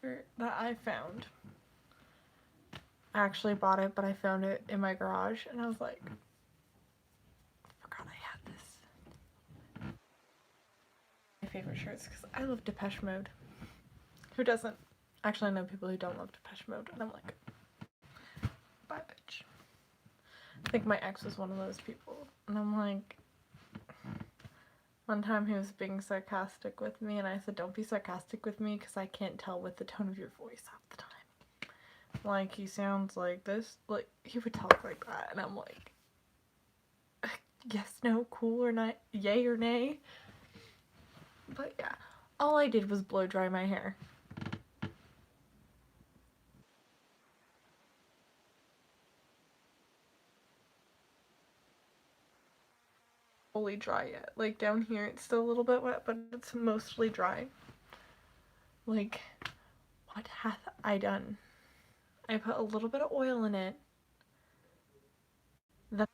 that I found. I actually bought it, but I found it in my garage, and I was like, I forgot I had this. My favorite shirts, because I love Depeche Mode. Who doesn't? Actually, I know people who don't love Depeche Mode, and I'm like, bye, bitch. I think my ex was one of those people, and I'm like, one time he was being sarcastic with me, and I said, don't be sarcastic with me, because I can't tell with the tone of your voice half the time. Like, he sounds like this, like, he would talk like that, and I'm like, yes, no, cool or not, yay or nay. But yeah, all I did was blow dry my hair. Fully dry yet. Like, down here it's still a little bit wet, but it's mostly dry. Like, what hath I done? I put a little bit of oil in it. The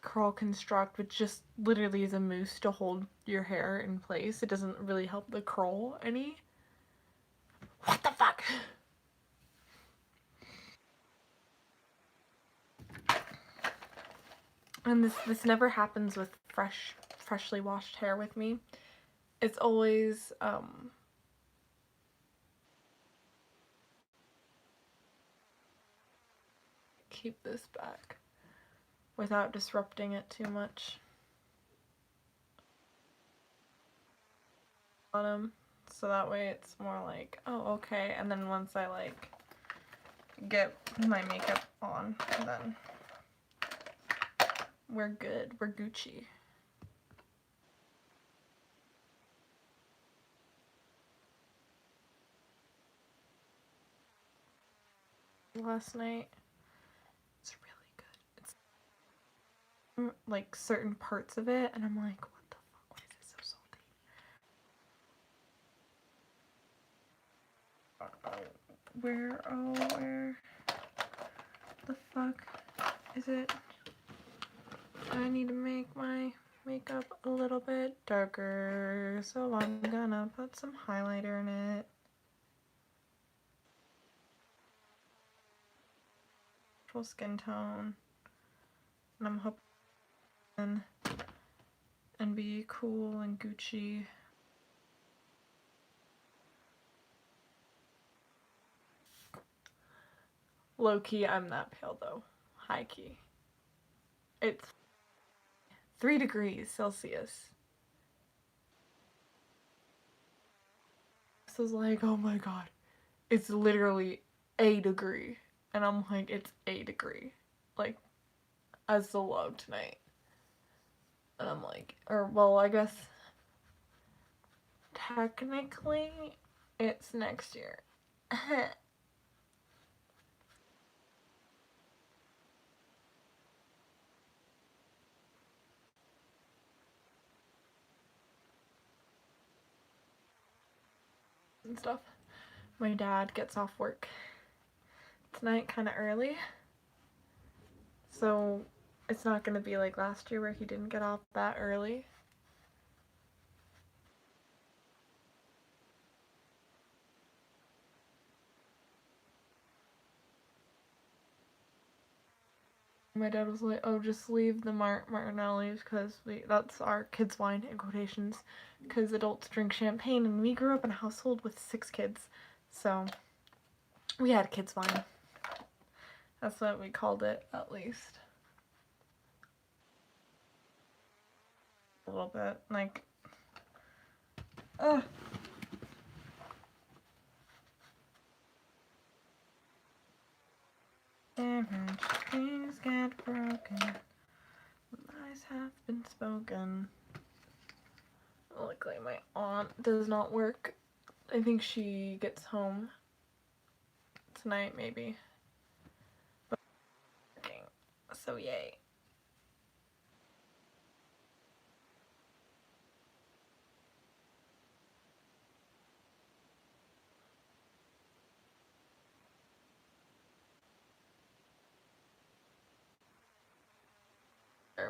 curl construct, which just literally is a mousse to hold your hair in place. It doesn't really help the curl any. What the fuck? And this never happens with freshly washed hair with me. It's always keep this back without disrupting it too much. Bottom, so that way it's more like, oh, okay, and then once I like get my makeup on, then we're good, we're Gucci. Last night, it's really good. It's like certain parts of it, and I'm like, what the fuck, why is it so salty? Where the fuck is it? I need to make my makeup a little bit darker, so I'm gonna put some highlighter in it. Full skin tone. And I'm hoping and be cool and Gucci. Low key, I'm that pale though. High key. It's 3 degrees Celsius. So it's like, oh my god, it's literally a degree. And I'm like, it's a degree. Like, as the low tonight. And I'm like, or well, I guess technically it's next year. And stuff. My dad gets off work tonight kind of early. So it's not going to be like last year where he didn't get off that early. My dad was like, oh, just leave the Martinellis because that's our kids' wine, in quotations, because adults drink champagne, and we grew up in a household with 6 kids, so we had kids' wine. That's what we called it, at least. A little bit, like, ugh. Different things get broken. Lies have been spoken. Luckily, my aunt does not work. I think she gets home tonight, maybe. But working, so yay.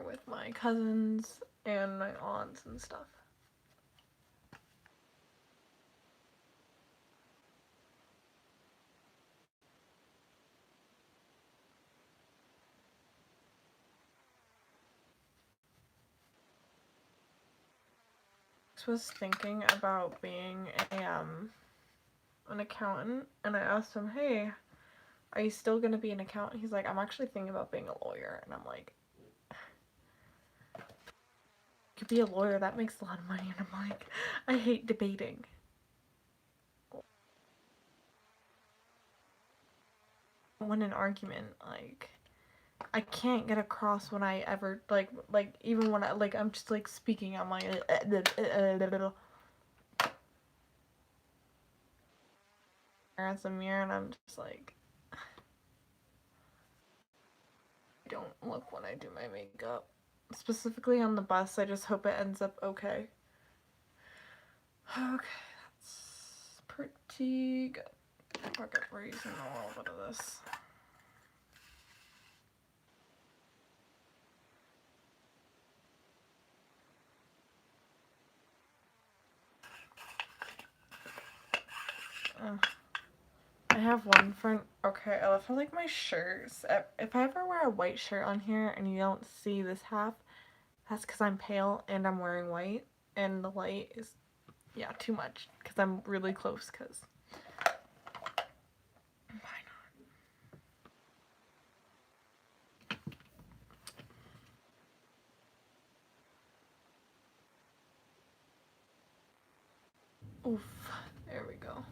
With my cousins and my aunts and stuff. ex was thinking about being an accountant, and I asked him, hey, are you still gonna be an accountant? He's like, I'm actually thinking about being a lawyer. And I'm like, you could be a lawyer, that makes a lot of money. And I'm like, I hate debating. Win an argument, like, I can't get across when I ever, like even when I, like, I'm just, like, speaking, I'm like, as a mirror, and I'm just like, I don't look when I do my makeup. Specifically on the bus, I just hope it ends up okay. Okay, that's pretty good. Okay, we're using a little bit of this. I have one friend. Okay, I love how, like, my shirts. If I ever wear a white shirt on here and you don't see this half, that's because I'm pale and I'm wearing white, and the light is, yeah, too much because I'm really close. Because why not? Oof. There we go.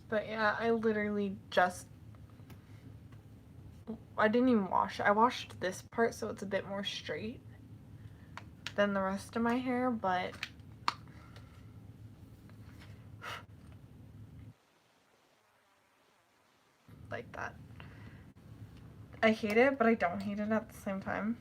But yeah, I literally just. I didn't even wash it. I washed this part so it's a bit more straight than the rest of my hair, but like that. I hate it, but I don't hate it at the same time.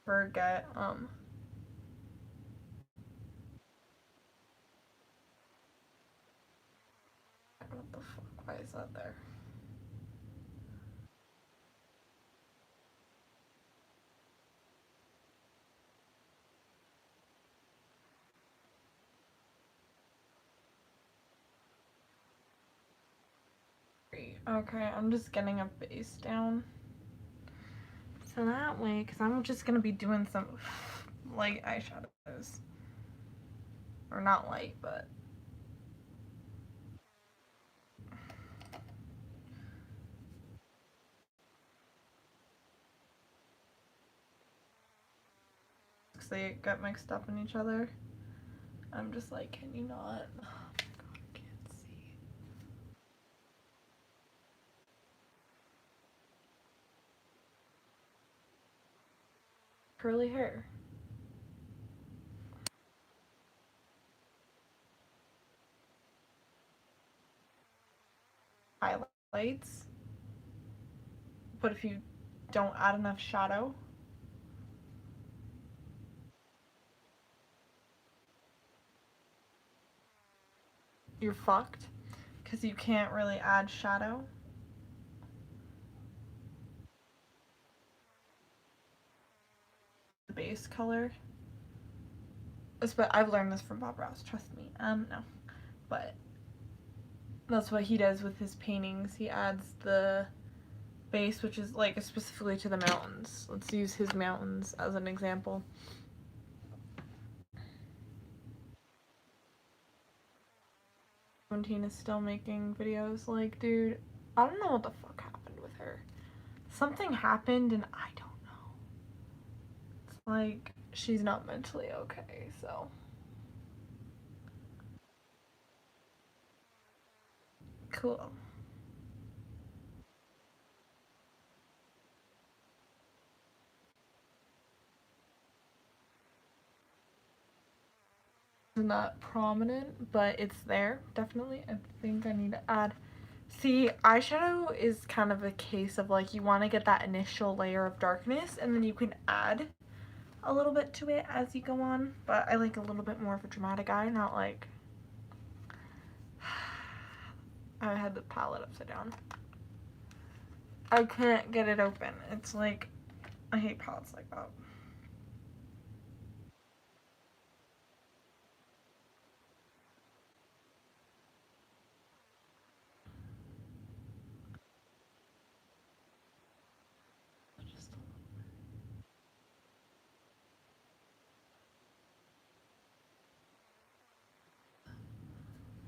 Forget, what the fuck, why is that there? Okay, I'm just getting a base down. So that way, because I'm just going to be doing some light eyeshadows. Or not light, but... because they got mixed up in each other. I'm just like, can you not? Oh my god, I can't see. Curly hair. Highlights. But if you don't add enough shadow, you're fucked. Because you can't really add shadow. The base color. But I've learned this from Bob Ross, trust me. No. But that's what he does with his paintings. He adds the base, which is like specifically to the mountains. Let's use his mountains as an example. Is still making videos. Like, dude, I don't know what the fuck happened with her. Something happened and I don't know. It's like she's not mentally okay, so. Cool. Not prominent, but it's there, definitely. I think I need to add. See, eyeshadow is kind of a case of, like, you want to get that initial layer of darkness, and then you can add a little bit to it as you go on, but I like a little bit more of a dramatic eye, not like... I had the palette upside down. I can't get it open. It's like, I hate palettes like that.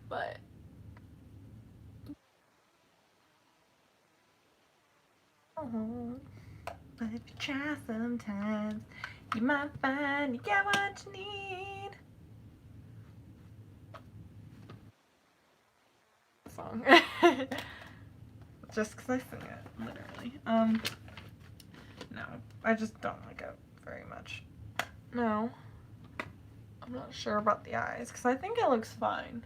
But but if you try sometimes, you might find you get what you need. Song. Just because I sing it, literally. No, I just don't like it very much. No, I'm not sure about the eyes because I think it looks fine.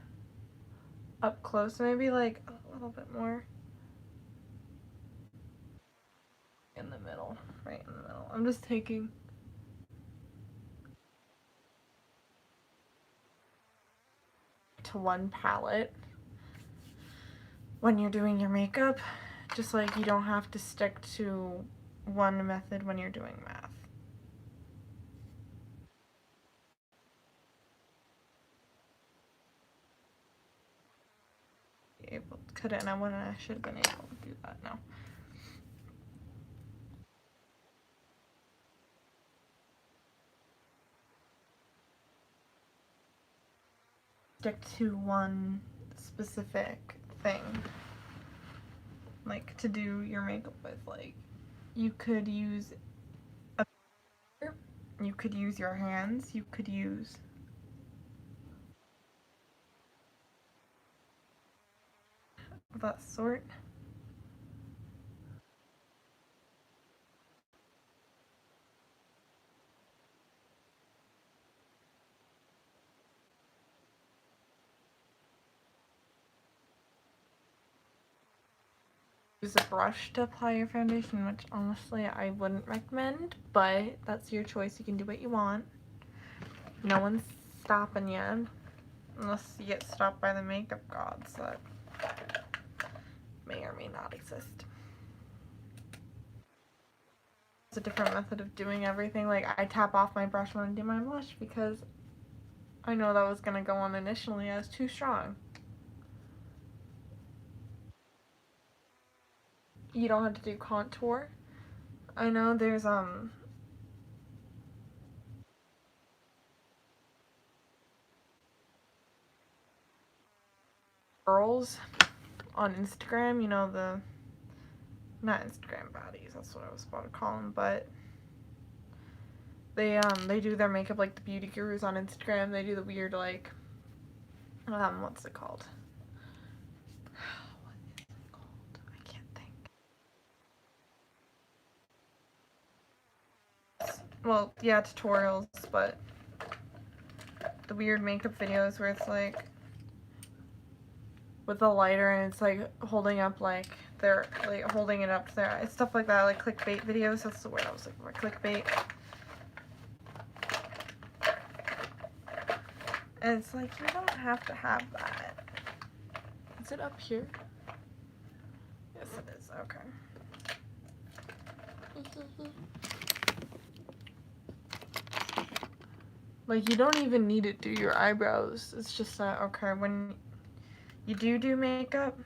Up close, maybe like a little bit more. In the middle, right in the middle. I'm just taking to one palette when you're doing your makeup, just like you don't have to stick to one method when you're doing math. Couldn't, I wouldn't, I should have been able to do that now. Stick to one specific thing, like to do your makeup with. Like you could use a, you could use your hands, you could use that sort. Use a brush to apply your foundation, which honestly I wouldn't recommend, but that's your choice. You can do what you want. No one's stopping you, unless you get stopped by the makeup gods that may or may not exist. It's a different method of doing everything. Like I tap off my brush when I do my blush because I know that was gonna go on initially as too strong. You don't have to do contour. I know there's girls on Instagram, you know, the not Instagram baddies, that's what I was about to call them, but they do their makeup like the beauty gurus on Instagram. They do the weird like what's it called? What is it called? I can't think. Well, yeah, tutorials, but the weird makeup videos where it's like with the lighter and it's like holding up like they're like holding it up to their eyes, stuff like that, like clickbait videos. That's the word I was looking for, clickbait. And it's like you don't have to have that. Is it up here? Yes, it is. Okay. Like you don't even need to do your eyebrows. It's just that okay when you do makeup,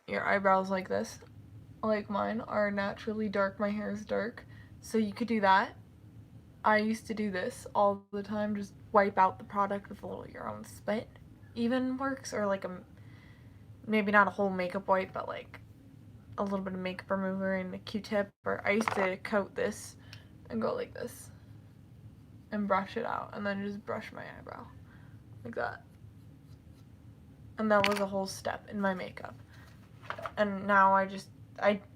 your eyebrows like this, like mine, are naturally dark. My hair is dark, so you could do that. I used to do this all the time, just wipe out the product with a little your own spit. Even works, or like a maybe not a whole makeup wipe, but like a little bit of makeup remover and a Q-tip. Or I used to coat this and go like this and brush it out, and then just brush my eyebrow like that. And that was a whole step in my makeup. And now I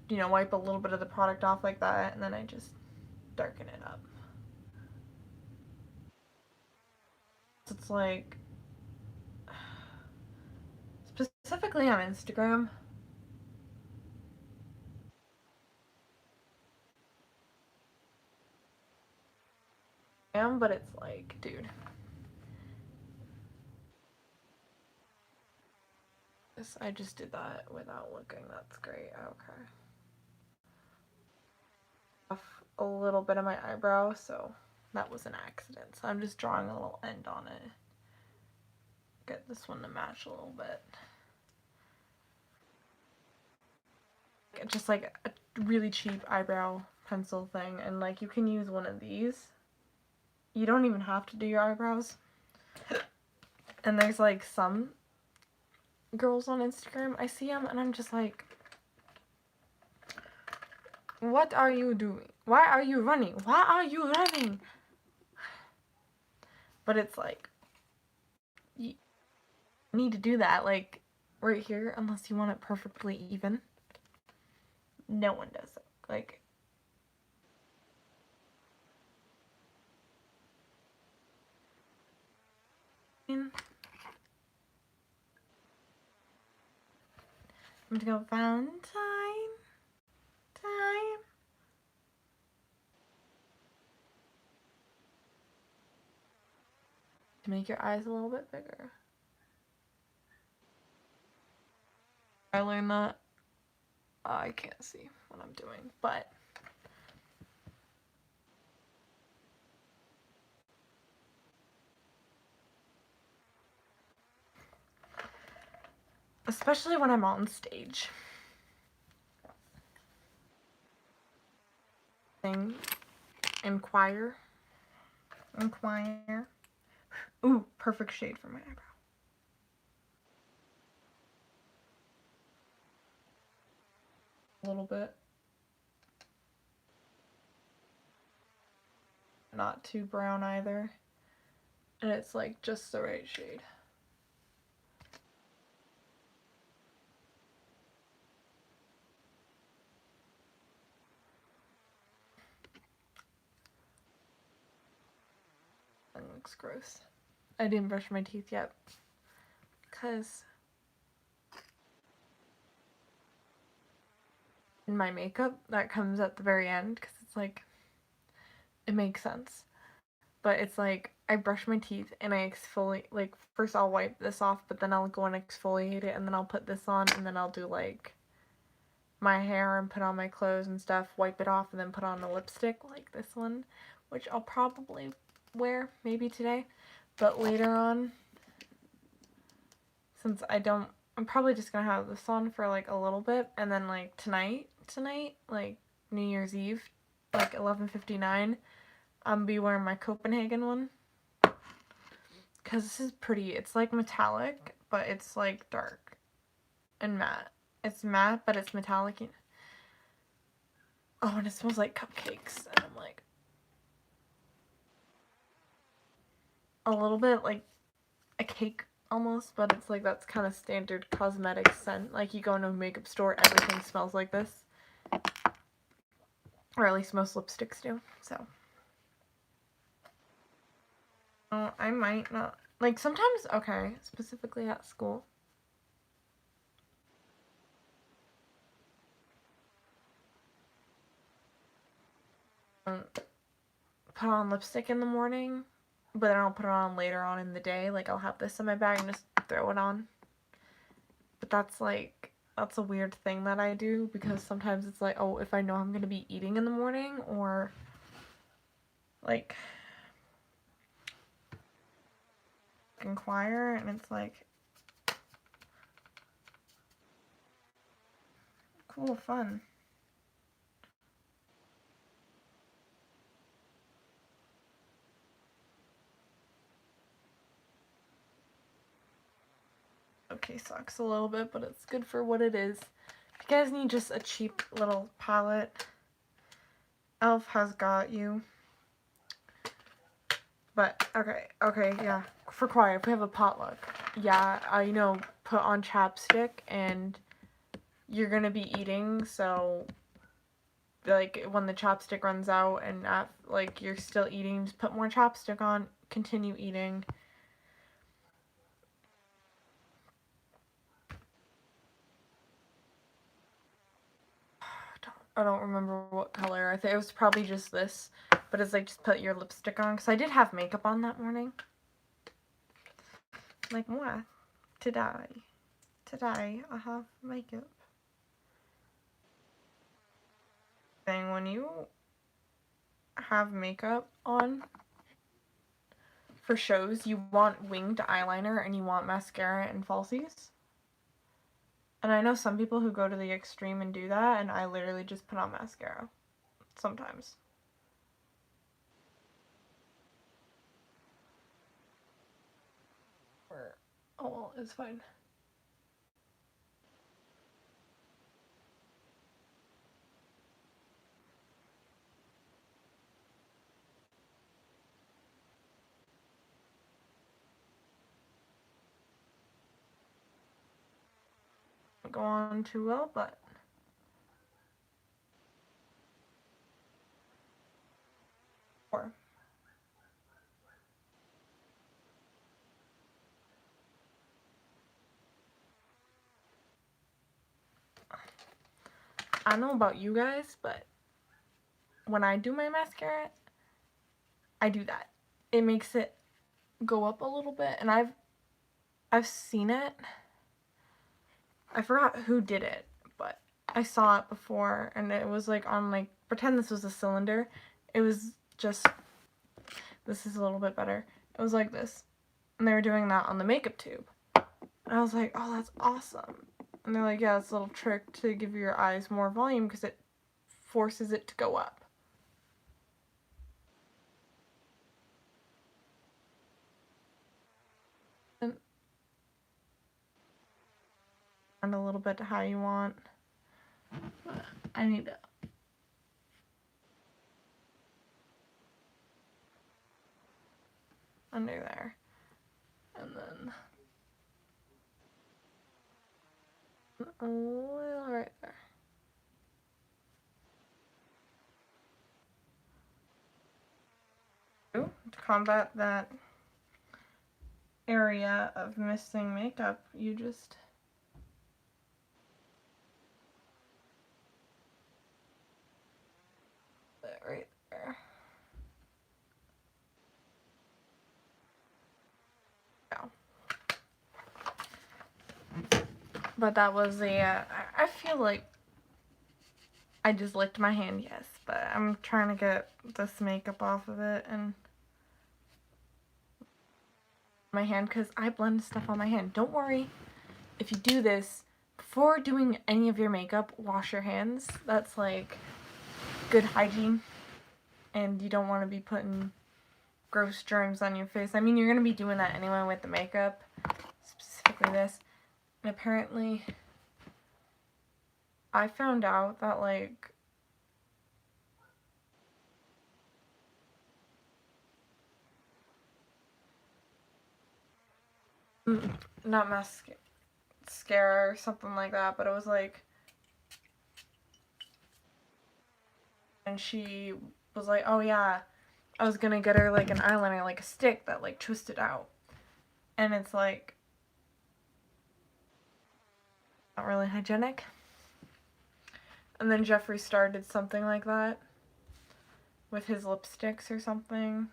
you know, wipe a little bit of the product off like that, and then I just darken it up. So it's like, specifically on Instagram, but it's like, dude, I just did that without looking. That's great. Okay. Off a little bit of my eyebrow, so that was an accident. So I'm just drawing a little end on it. Get this one to match a little bit. Just like a really cheap eyebrow pencil thing, and like you can use one of these you don't even have to do your eyebrows. And there's like some girls on Instagram, I see them and I'm just like, what are you doing? Why are you running? Why are you running? But it's like, you need to do that, like, right here, unless you want it perfectly even. No one does it. Like, I'm gonna go Valentine time. To make your eyes a little bit bigger. I learned that. I can't see what I'm doing, but especially when I'm on stage. In choir. Ooh, perfect shade for my eyebrow. A little bit. Not too brown either. And it's like just the right shade. That looks gross. I didn't brush my teeth yet. Because in my makeup, that comes at the very end. Because it's like, it makes sense. But it's like, I brush my teeth and I exfoliate. Like, first I'll wipe this off, but then I'll go and exfoliate it. And then I'll put this on. And then I'll do like my hair and put on my clothes and stuff, wipe it off, and then put on a lipstick like this one, which I'll probably wear maybe today, but later on, since I'm probably just gonna have this on for like a little bit, and then like tonight, like New Year's Eve, like 11:59, I'm be wearing my Copenhagen one, because this is pretty. It's like metallic, but it's like dark and matte. It's matte, but it's metallic. Oh, and it smells like cupcakes, and I'm like, a little bit like a cake almost, but it's like that's kind of standard cosmetic scent. Like you go into a makeup store, everything smells like this. Or at least most lipsticks do, so. Oh, I might not. Like sometimes, okay, specifically at school. Put on lipstick in the morning, but then I'll put it on later on in the day. Like I'll have this in my bag and just throw it on. But that's like, that's a weird thing that I do because sometimes it's like, oh, if I know I'm going to be eating in the morning or like in choir, and it's like, cool, fun. Okay, sucks a little bit, but it's good for what it is. If you guys need just a cheap little palette, Elf has got you. But, okay, yeah. For choir, if we have a potluck, yeah, put on chapstick, and you're gonna be eating, so, like, when the chapstick runs out, and, like, you're still eating, just put more chapstick on, continue eating. I don't remember what color. I think it was probably just this, but it's like just put your lipstick on, because I did have makeup on that morning. Like, what? Today I have makeup. Thing when you have makeup on for shows, you want winged eyeliner and you want mascara and falsies. And I know some people who go to the extreme and do that, and I literally just put on mascara sometimes. Oh well, it's fine. Go on too well, but four. I don't know about you guys, but when I do my mascara, I do that. It makes it go up a little bit, and I've seen it. I forgot who did it, but I saw it before, and it was like on like, pretend this was a cylinder. It was just, this is a little bit better. It was like this, and they were doing that on the makeup tube. And I was like, oh, that's awesome. And they're like, yeah, it's a little trick to give your eyes more volume because it forces it to go up. And a little bit to how you want. But I need to under there. And then a little right there. To combat that area of missing makeup, you just put it right there. Yeah. But that was the, I feel like I just licked my hand, yes, but I'm trying to get this makeup off of it and my hand because I blend stuff on my hand. Don't worry, if you do this, before doing any of your makeup, wash your hands. That's like good hygiene, and you don't want to be putting gross germs on your face. I mean, you're going to be doing that anyway with the makeup, specifically this. And apparently, I found out that like not mascara or something like that, but it was like, and she was like, oh yeah, I was gonna get her like an eyeliner, like a stick that like twisted out, and it's like not really hygienic. And then Jeffree started something like that with his lipsticks or something,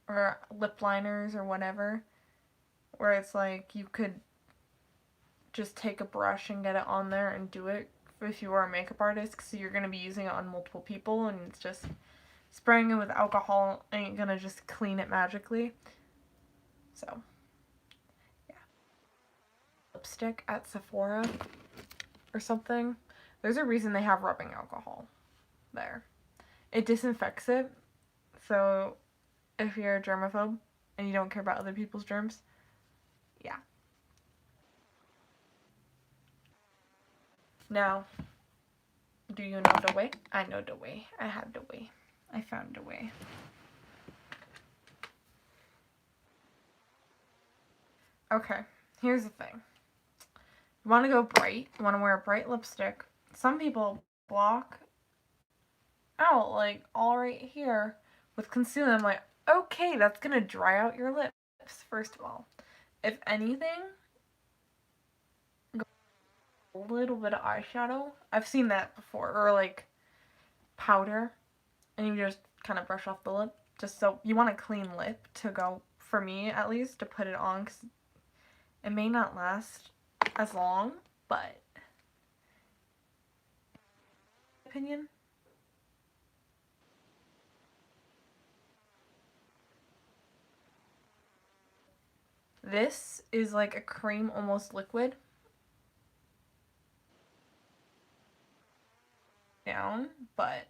or lip liners or whatever, where it's like you could just take a brush and get it on there and do it if you were a makeup artist, because you're going to be using it on multiple people, and it's just spraying it with alcohol ain't going to just clean it magically. So, yeah. Lipstick at Sephora or something. There's a reason they have rubbing alcohol there. It disinfects it, so if you're a germaphobe and you don't care about other people's germs, yeah. Now, do you know the way? I know the way. I have the way. I found a way. Okay, here's the thing. You want to go bright. You want to wear a bright lipstick. Some people block out, like, all right here with concealer. I'm like, okay, that's going to dry out your lips, first of all. If anything, go a little bit of eyeshadow. I've seen that before. Or, like, powder. And you just kind of brush off the lip. Just so you want a clean lip to go, for me at least, to put it on. Because it may not last as long, but opinion. This is like a cream, almost liquid. Down, but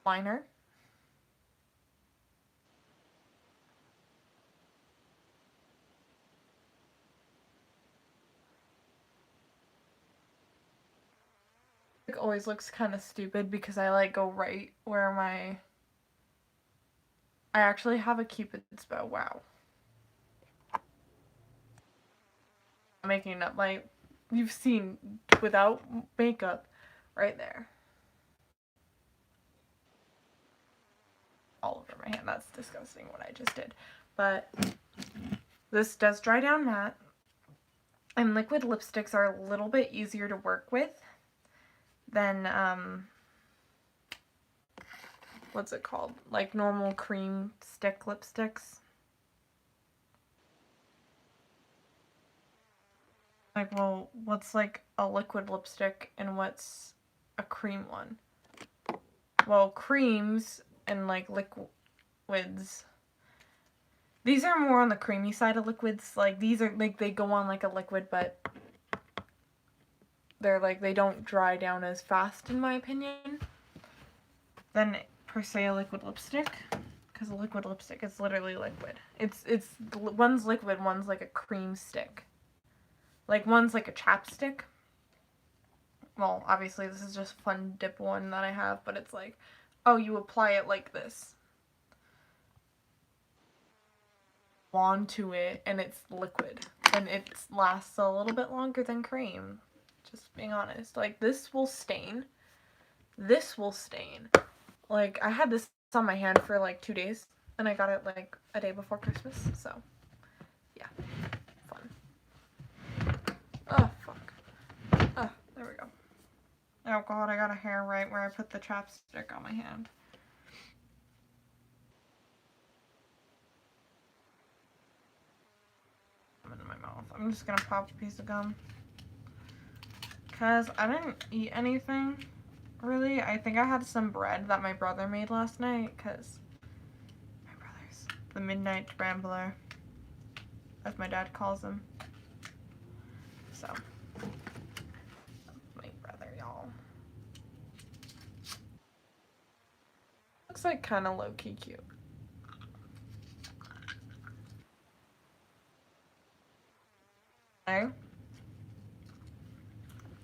liner. always looks kind of stupid because I like go right where I actually have a Cupid's bow. Wow. I'm making up you've seen without makeup right there. All over my hand. That's disgusting what I just did. But this does dry down matte. And liquid lipsticks are a little bit easier to work with than, what's it called? Like normal cream stick lipsticks. Like, well, what's like a liquid lipstick and what's a cream one? Well, creams and like liquids. These are more on the creamy side of liquids. Like, these are like, they go on like a liquid, but they're like, they don't dry down as fast, in my opinion, than per se a liquid lipstick. Because a liquid lipstick is literally liquid. It's one's liquid, one's like a cream stick. Like, one's like a chapstick. Well, obviously this is just a fun dip one that I have, but it's like, oh, you apply it like this onto it, and it's liquid. And it lasts a little bit longer than cream. Just being honest. Like, this will stain. This will stain. Like, I had this on my hand for like 2 days, and I got it like a day before Christmas, so yeah, fun. Oh, fuck. Oh, there we go. Oh god, I got a hair right where I put the chapstick on my hand. In my mouth. I'm just gonna pop a piece of gum. Because I didn't eat anything, really. I think I had some bread that my brother made last night, because my brother's the Midnight Rambler, as my dad calls him. So, my brother, y'all. Looks like kind of low-key cute. Okay.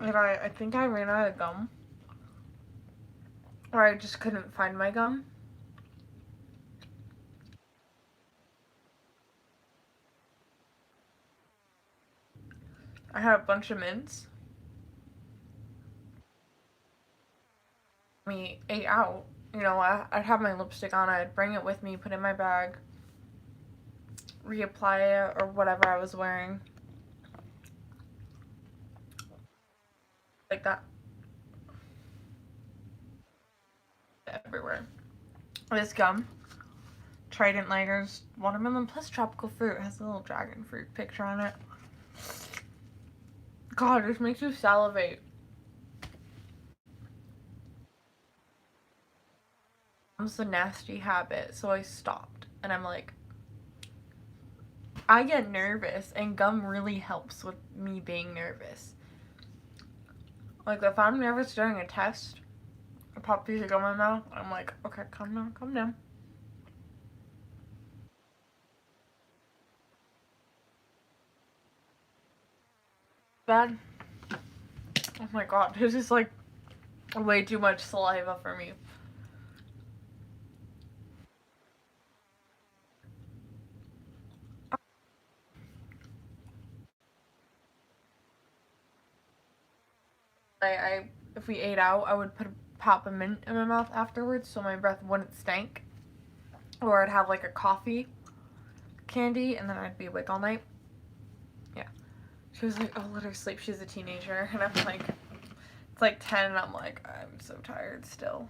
And I think I ran out of gum. Or I just couldn't find my gum. I had a bunch of mints. We ate out. You know, I'd have my lipstick on, I'd bring it with me, put it in my bag, reapply it or whatever I was wearing. Like that. Everywhere. This gum, Trident Lighters, watermelon plus tropical fruit, has a little dragon fruit picture on it. God, this makes you salivate. It's a nasty habit, so I stopped. And I'm like, I get nervous, and gum really helps with me being nervous. Like, if I'm nervous during a test, I pop a piece of gum in my mouth, I'm like, okay, calm down, calm down. Bad. Oh my god, this is like way too much saliva for me. If we ate out, I would pop a mint in my mouth afterwards so my breath wouldn't stink. Or I'd have like a coffee candy and then I'd be awake all night. Yeah. She was like, oh, let her sleep. She's a teenager. And I'm like, it's like 10 and I'm like, I'm so tired still.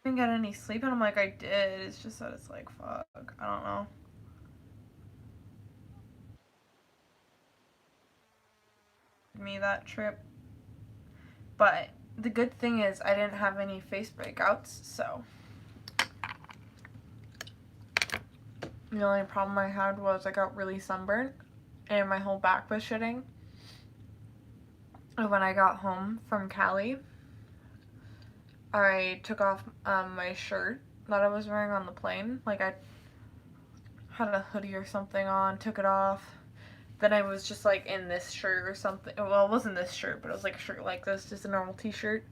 I didn't get any sleep and I'm like, I did. It's just that it's like, fuck. I don't know. Me that trip. But the good thing is I didn't have any face breakouts, so the only problem I had was I got really sunburnt and my whole back was shitting. And when I got home from Cali, I took off my shirt that I was wearing on the plane. Like, I had a hoodie or something on, took it off, then I was just like in this shirt or something. Well, it wasn't this shirt, but it was like a shirt like this, just a normal t-shirt.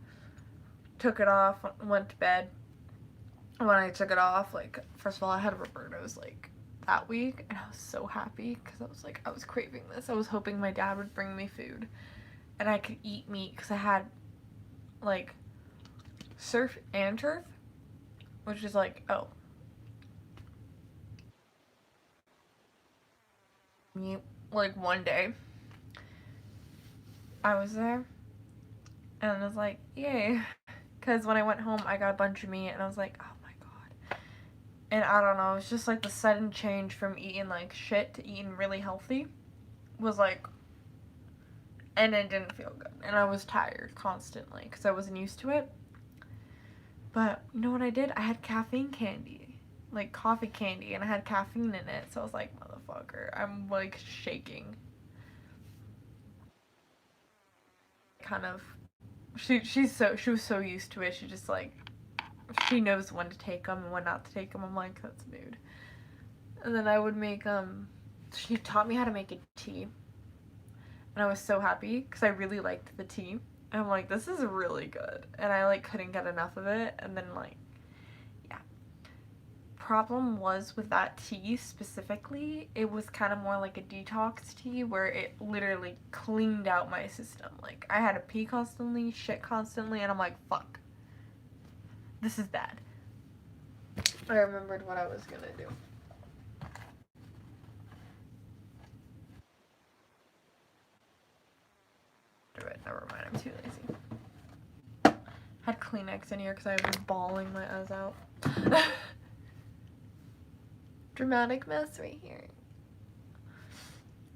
Took it off, went to bed. When I took it off, like, first of all, I had Roberto's, like, that week, and I was so happy, because I was like, I was craving this. I was hoping my dad would bring me food, and I could eat meat, because I had, like, surf and turf, which is like, oh, meat, like, one day, I was there, and I was like, yay, because when I went home, I got a bunch of meat, and I was like, oh my god, and I don't know, it was just, like, the sudden change from eating, like, shit to eating really healthy was, like, and it didn't feel good, and I was tired constantly, because I wasn't used to it, but you know what I did? I had caffeine candy, like, coffee candy, and I had caffeine in it, so I was like, motherfucker, I'm, like, shaking. Kind of, she was so used to it, she just, like, she knows when to take them and when not to take them. I'm like, that's mood. And then I would make, she taught me how to make a tea. And I was so happy because I really liked the tea. And I'm like, this is really good. And I, like, couldn't get enough of it. And then, like, yeah. Problem was with that tea specifically, it was kind of more like a detox tea where it literally cleaned out my system. Like, I had to pee constantly, shit constantly, and I'm like, fuck. This is bad. I remembered what I was gonna do. Do it. Never mind. I'm too lazy. Had Kleenex in here because I was bawling my eyes out. Dramatic mess right here.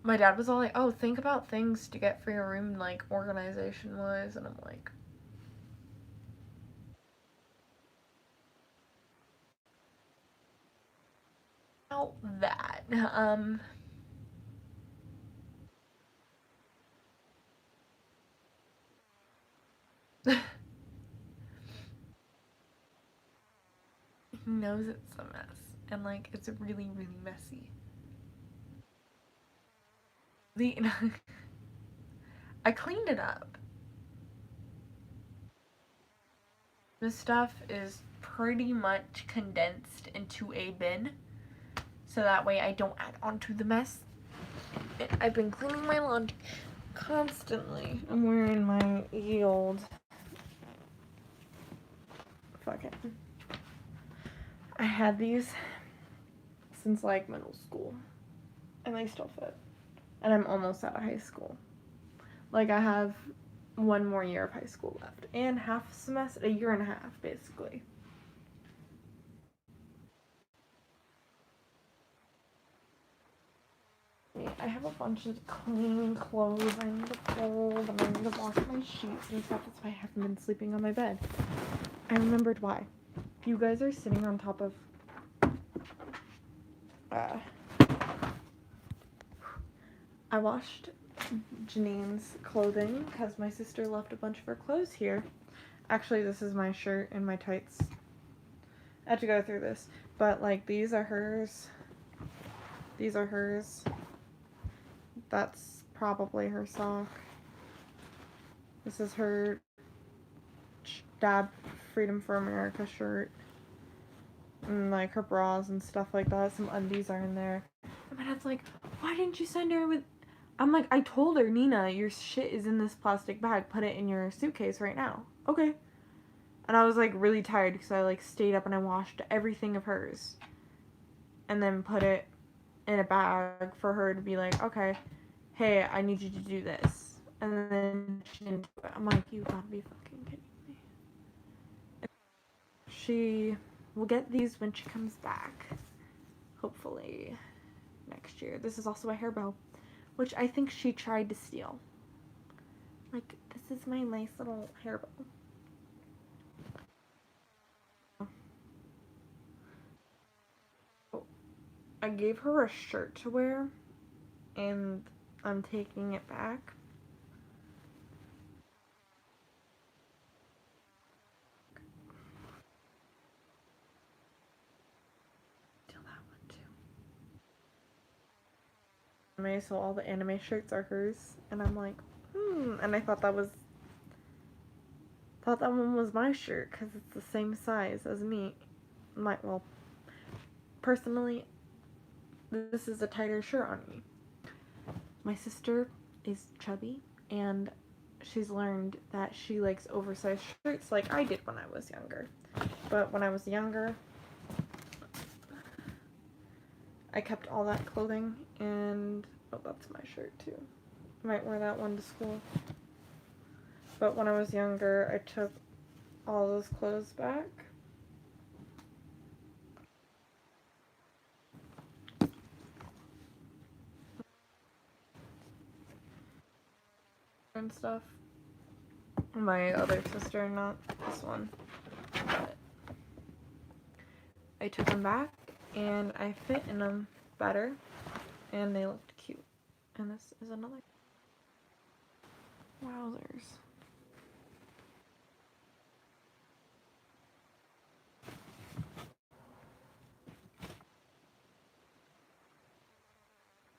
My dad was all like, oh, think about things to get for your room, like, organization-wise, and I'm like... About that, he knows it's a mess, and, like, it's really, really messy. I cleaned it up. This stuff is pretty much condensed into a bin, so that way I don't add on to the mess. I've been cleaning my laundry constantly. I'm wearing my ye old... Fuck it. I had these since, like, middle school, and they still fit. And I'm almost out of high school. Like, I have one more year of high school left, and half a semester, a year and a half, basically. I have a bunch of clean clothes I need to fold, and I need to wash my sheets and stuff. That's why I haven't been sleeping on my bed. I remembered why. You guys are sitting on top of... I washed Janine's clothing because my sister left a bunch of her clothes here. Actually, this is my shirt and my tights. I had to go through this. But, like, these are hers. These are hers. That's probably her sock. This is her Dad Freedom for America shirt. And, like, her bras and stuff like that. Some undies are in there. And my dad's like, why didn't you send her with... I'm like, I told her, Nina, your shit is in this plastic bag. Put it in your suitcase right now. Okay. And I was, like, really tired because I, like, stayed up and I washed everything of hers. And then put it in a bag for her to be like, okay, hey, I need you to do this. And then she didn't do it. I'm like, you gotta be fucking kidding me. She will get these when she comes back. Hopefully next year. This is also a hair bow, which I think she tried to steal. Like, this is my nice little hair bow. I gave her a shirt to wear, and I'm taking it back. Steal that one so all the anime shirts are hers, and I'm like, and I thought that one was my shirt because it's the same size as me. Well, personally, this is a tighter shirt on me. My sister is chubby, and she's learned that she likes oversized shirts like I did when I was younger. But when I was younger, I kept all that clothing, and oh, that's my shirt too. I might wear that one to school. But when I was younger, I took all those clothes back. And stuff. My other sister, not this one. But I took them back, and I fit in them better, and they looked cute. And this is another. Wowzers.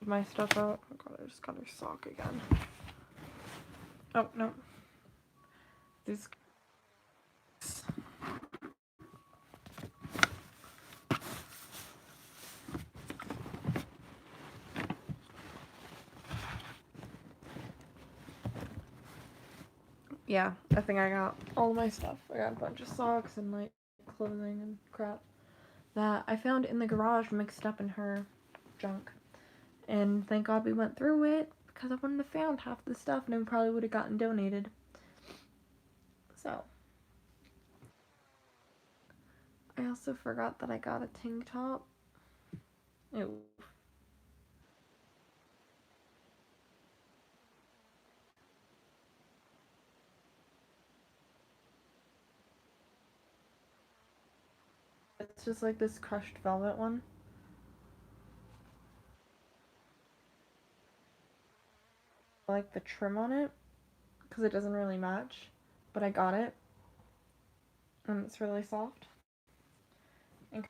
My stuff out. Oh god, I just got her sock again. Oh no. These. Yeah, I think I got all my stuff. I got a bunch of socks and like clothing and crap that I found in the garage mixed up in her junk. And thank God we went through it because I wouldn't have found half the stuff and it probably would have gotten donated. So. I also forgot that I got a tank top. Ew. It's just like this crushed velvet one. I like the trim on it because it doesn't really match, but I got it and it's really soft. And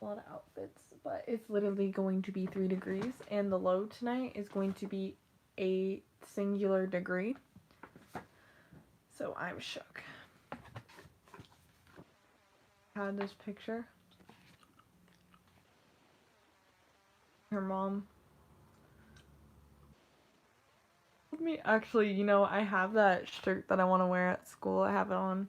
a lot of outfits, but it's literally going to be 3 degrees and the low tonight is going to be a singular degree. So I'm shook. I had this picture. Her mom. Me actually, you know, I have that shirt that I want to wear at school. I have it on.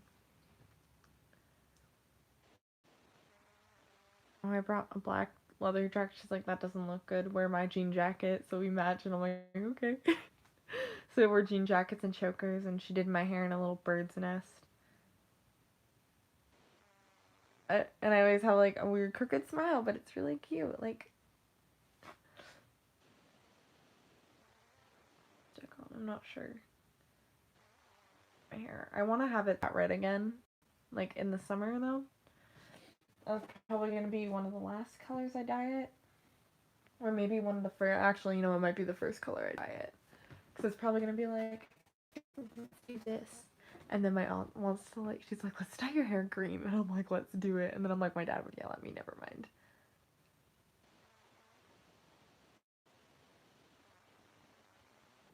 Oh, I brought a black leather jacket. She's like, that doesn't look good. Wear my jean jacket. So we match, and I'm like, okay. So I wore jean jackets and chokers, and she did my hair in a little bird's nest. And I always have like a weird crooked smile, but it's really cute. Like, I'm not sure. My hair. I want to have it that red again, like in the summer though. That's probably gonna be one of the last colors I dye it, or maybe one of the first. Actually, you know, it might be the first color I dye it, because it's probably gonna be like, let's do this. And then my aunt wants to like, she's like, let's dye your hair green, and I'm like, let's do it. And then I'm like, my dad would yell at me. Never mind.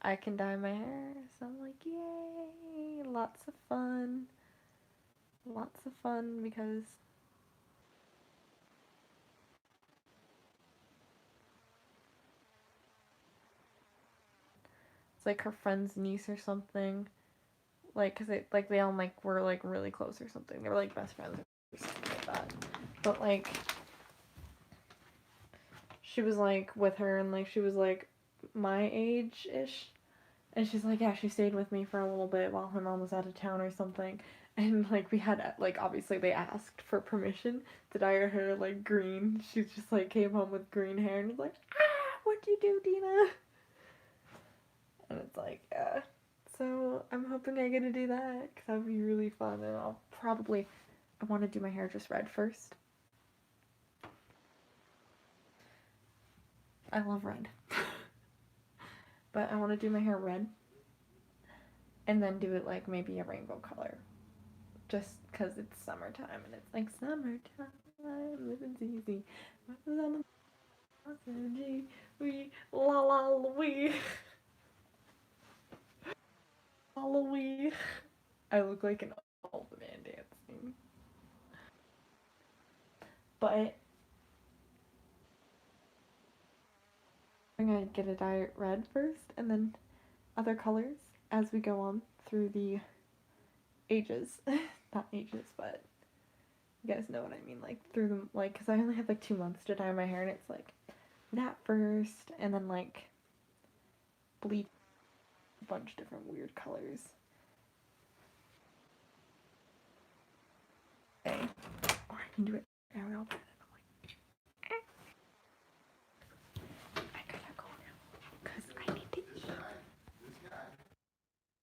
I can dye my hair, so I'm like, yay! Lots of fun. Lots of fun because it's like her friend's niece or something. Like, cause they all like were like really close or something. They were like best friends or something like that. But like, she was like with her and like she was like my age ish. And she's like, yeah, she stayed with me for a little bit while her mom was out of town or something. And like we had like obviously they asked for permission to dye her hair like green. She just like came home with green hair and was like, what'd you do, Dina? And it's like, yeah. So I'm hoping I get to do that because that would be really fun. And I'll probably, I want to do my hair just red first. I love red. But I want to do my hair red and then do it like maybe a rainbow color. Just because it's summertime and it's like summertime. I'm living easy. On the G, we la la we la la we. I look like an old man dancing, but I'm gonna get it dyed red first, and then other colors as we go on through the ages. Not ages, but you guys know what I mean. Like through them, like because I only have like 2 months to dye my hair, and it's like that first, and then like bleach a bunch of different weird colors. Okay, or I can do it